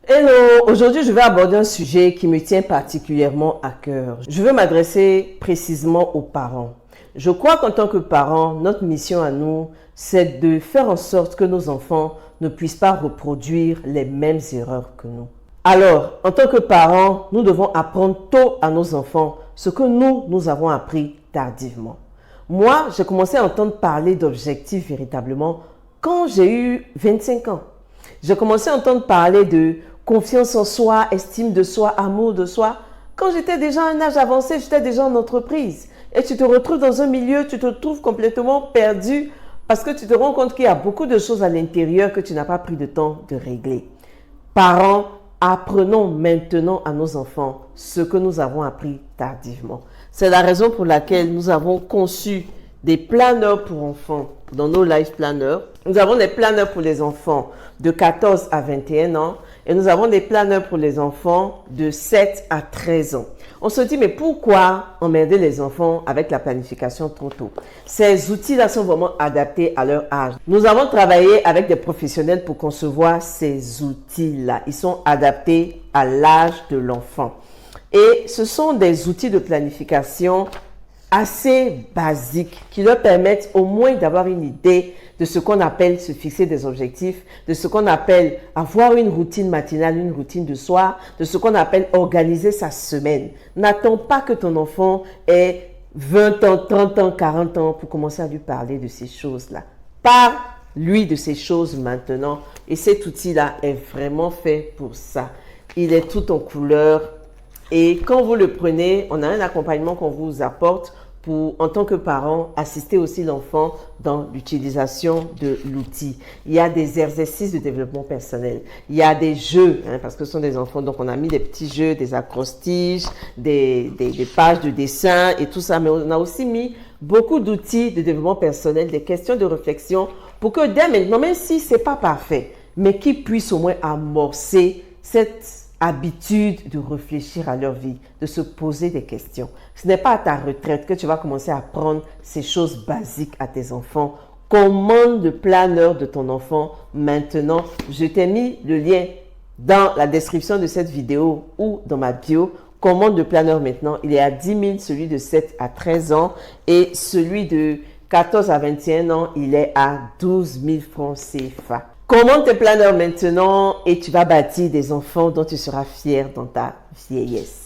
Hello, aujourd'hui je vais aborder un sujet qui me tient particulièrement à cœur. Je veux m'adresser précisément aux parents. Je crois qu'en tant que parents, notre mission à nous, c'est de faire en sorte que nos enfants ne puissent pas reproduire les mêmes erreurs que nous. Alors, en tant que parents, nous devons apprendre tôt à nos enfants ce que nous avons appris tardivement. Moi, j'ai commencé à entendre parler d'objectifs véritablement quand j'ai eu 25 ans. J'ai commencé à entendre parler de confiance en soi, estime de soi, amour de soi. Quand j'étais déjà à un âge avancé, j'étais déjà en entreprise. Et tu te retrouves dans un milieu, tu te trouves complètement perdu parce que tu te rends compte qu'il y a beaucoup de choses à l'intérieur que tu n'as pas pris de temps de régler. Parents, apprenons maintenant à nos enfants ce que nous avons appris tardivement. C'est la raison pour laquelle nous avons conçu des planeurs pour enfants dans nos life planners. Nous avons des planeurs pour les enfants de 14 à 21 ans et nous avons des planeurs pour les enfants de 7 à 13 ans. On se dit, mais pourquoi emmerder les enfants avec la planification trop tôt? Ces outils-là sont vraiment adaptés à leur âge. Nous avons travaillé avec des professionnels pour concevoir ces outils-là. Ils sont adaptés à l'âge de l'enfant. Et ce sont des outils de planification assez basiques qui leur permettent au moins d'avoir une idée de ce qu'on appelle se fixer des objectifs, de ce qu'on appelle avoir une routine matinale, une routine de soir, de ce qu'on appelle organiser sa semaine. N'attends pas que ton enfant ait 20 ans, 30 ans, 40 ans pour commencer à lui parler de ces choses-là. Parle-lui de ces choses maintenant et cet outil-là est vraiment fait pour ça. Il est tout en couleur et quand vous le prenez, on a un accompagnement qu'on vous apporte pour, en tant que parent, assister aussi l'enfant dans l'utilisation de l'outil. Il y a des exercices de développement personnel. Il y a des jeux, parce que ce sont des enfants. Donc, on a mis des petits jeux, des acrostiches, des pages de dessin et tout ça. Mais on a aussi mis beaucoup d'outils de développement personnel, des questions de réflexion pour que dès maintenant, même si ce n'est pas parfait, mais qu'ils puissent au moins amorcer cette habitude de réfléchir à leur vie, de se poser des questions. Ce n'est pas à ta retraite que tu vas commencer à apprendre ces choses basiques à tes enfants. Commande le planeur de ton enfant maintenant. Je t'ai mis le lien dans la description de cette vidéo ou dans ma bio. Commande le planeur maintenant. Il est à 10 000, celui de 7 à 13 ans et celui de 14 à 21 ans, il est à 12 000 francs CFA. Commande tes planeurs maintenant et tu vas bâtir des enfants dont tu seras fier dans ta vieillesse.